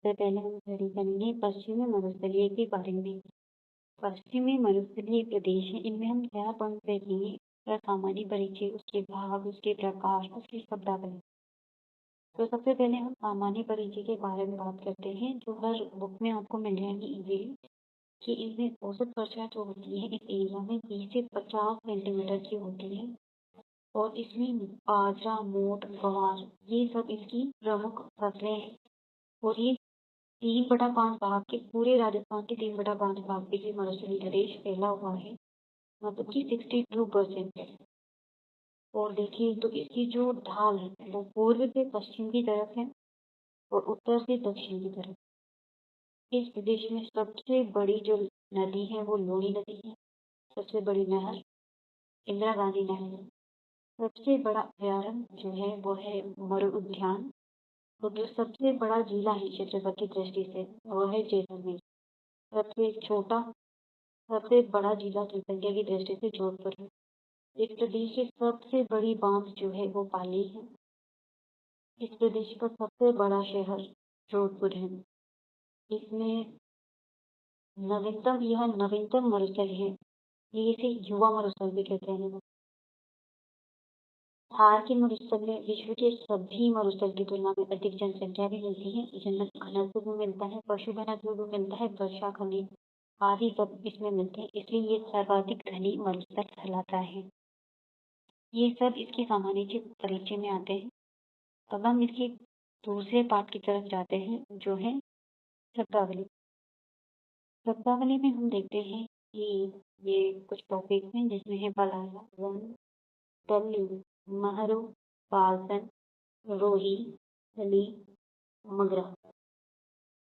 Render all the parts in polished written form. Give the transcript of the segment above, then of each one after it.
सबसे पहले हम स्टडी करेंगे पश्चिमी मरुस्थलीय के बारे में। पश्चिमी मरुस्थलीय प्रदेश है, इनमें हम क्या पढ़ते हैं? सामान्य परिचय, उसके भाग, उसके प्रकार, उसकी शब्दावली। तो सबसे पहले हम सामान्य परिचय के बारे में बात करते हैं, जो हर बुक में आपको मिल जाएगी ये कि इसमें औसत वर्षा जो होती है इस एरिया में 20 से 50 सेंटीमीटर की होती है और इसमें बाजरा, मोट, ग्वार ये सब इसकी प्रमुख फसलें हैं और ये 3/5 भाग के पूरे राजस्थान के 3/5 भाग पे ये मरुस्थलीय प्रदेश फैला हुआ है, मतलब कि 62% है। और देखिए तो इसकी जो ढाल है वो पूर्व से पश्चिम की तरफ है और उत्तर से दक्षिण की तरफ। इस प्रदेश में सबसे बड़ी जो नदी है वो लूनी नदी है। सबसे बड़ी नहर इंदिरा गांधी नहर है। सबसे बड़ा अभ्यारण्य जो है वो है मरु उद्यान। तो जो सबसे बड़ा जिला है क्षेत्रफल की दृष्टि से वो है जैसलमेर। सबसे छोटा सबसे बड़ा जिला जनसंख्या की दृष्टि से जोधपुर है। इस प्रदेश की सबसे बड़ी बांध जो है वो पाली है। इस प्रदेश का सबसे बड़ा शहर जोधपुर है। इसमें नवीनतम मरुस्थल है। ये इसे युवा मरुस्थल भी कहते हैं। थार के मरुस्थल में विश्व के सभी मरुस्थल की तुलना में अधिक जनसंख्या भी मिलती है, जन्नत घनत्व भी मिलता है, पशु घनत्व भी मिलता है, वर्षा खनिज आदि सब इसमें मिलते हैं, इसलिए ये सर्वाधिक धनी मरुस्थल कहलाता है। ये सब इसके सामान्य परिचय में आते हैं। अब हम इसके दूसरे पार्ट की तरफ जाते हैं, जो है शब्दावली। शब्दावली में हम देखते हैं कि ये कुछ टॉपिक हैं, जिसमें है पलाया, वन, तल्लू, महरो, पालसन, रोही, थली, मगरा।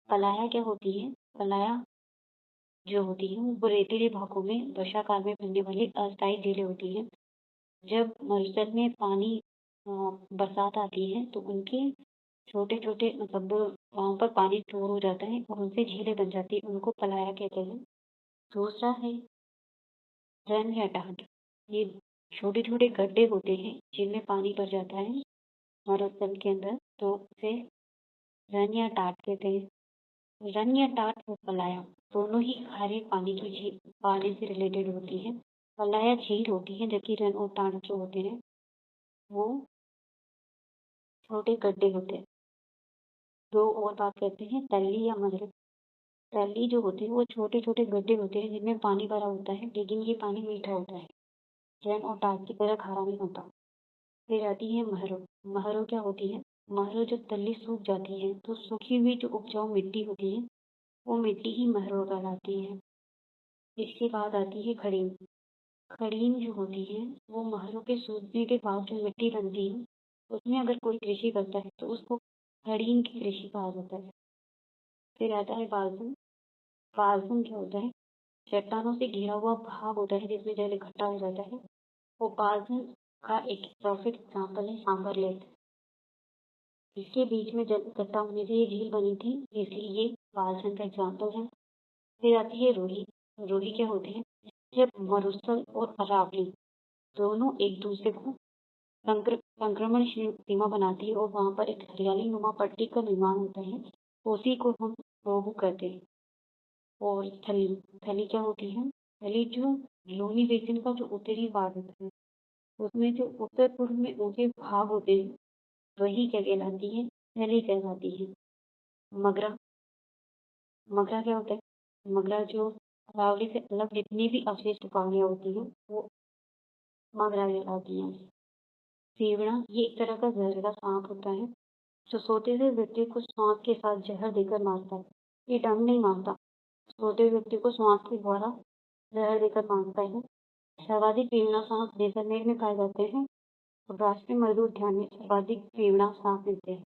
पलाया क्या होती है? पलाया जो होती है वो रेतीले भागों में वर्षा काल में बनने वाली अस्थायी झीलें होती हैं। जब मरुस्थल में पानी बरसात आती है तो उनके छोटे छोटे मतलब वहाँ पर पानी स्टोर हो जाता है और उनसे झीलें बन जाती है, उनको पलाया कहते हैं। दूसरा है रन या टाट। ये छोटे छोटे गड्ढे होते हैं जिनमें पानी भर जाता है मरुस्थल के अंदर, तो उसे रन या टाट कहते हैं। रन या टाट और पलाया दोनों ही खारे पानी की झील पानी से रिलेटेड होती है। पलाया झील होती है, जबकि रन और टाट जो होते हैं वो छोटे गड्ढे होते हैं। दो और बात करते हैं तल्ली या मगरब। तल्ली जो होती है वो छोटे छोटे गड्ढे होते हैं जिनमें पानी भरा होता है, लेकिन ये पानी मीठा होता है। रन और टाट की तरह खारा नहीं होता। फिर आती है महरो। महरो क्या होती है? महरो जब तल्ली सूख जाती है तो सूखी हुई जो उपजाऊ मिट्टी होती है वो मिट्टी ही महरो कहलाती है। इसके बाद आती है खड़ीन। खड़ीन जो होती है वो महरों के सूखने के बाद जो मिट्टी बनती है उसमें अगर कोई कृषि करता है तो उसको खड़ीन की कृषि कहा जाता है। फिर आता है बाल्सन। बाल्सन क्या होता है? चट्टानों से घिरा हुआ भाग होता है जिसमें जल इकट्ठा हो जाता है। वो बाल्सन का एक परफेक्ट एग्जाम्पल है सांबर लेक। इसके बीच में जल इकट्ठा होने से ये झील बनी थी, इसलिए ये बाल्सन का एग्जाम्पल है। फिर आती है रोही। रोही क्या होते हैं? जब मरुस्थल और अरावली दोनों एक दूसरे को संक्रमण सीमा बनाती है और वहाँ पर एक हरियाली नुमा पट्टी का निर्माण होता है, उसी को हम रोहू कहते हैं। और थली। थली क्या होती है? थली जो लूनी बेसिन का जो उत्तरी भाग होता है उसमें जो उत्तर पूर्व में ऊंचे भाग होते हैं वही क्या कहलाती है? थली कहलाती है। मगरा। मगरा क्या होता है? मगरा जो अरावली से अलग जितनी भी अवशिष्ट पहाड़ियाँ होती हैं वो मगरा कहलाती हैं। सीवड़ा ये एक तरह का जहरीला सांप होता है जो सोते हुए व्यक्ति को सांप के साथ जहर देकर मारता है। ये डंग नहीं मारता, सोते हुए व्यक्ति को सांप के द्वारा जहर देकर मारता है। सर्वाधिक पीवड़ा सांप जैसलमेर में पाए जाते हैं और राष्ट्रीय मृग उद्यान में सर्वाधिक पीवड़ा सांप मिलते हैं।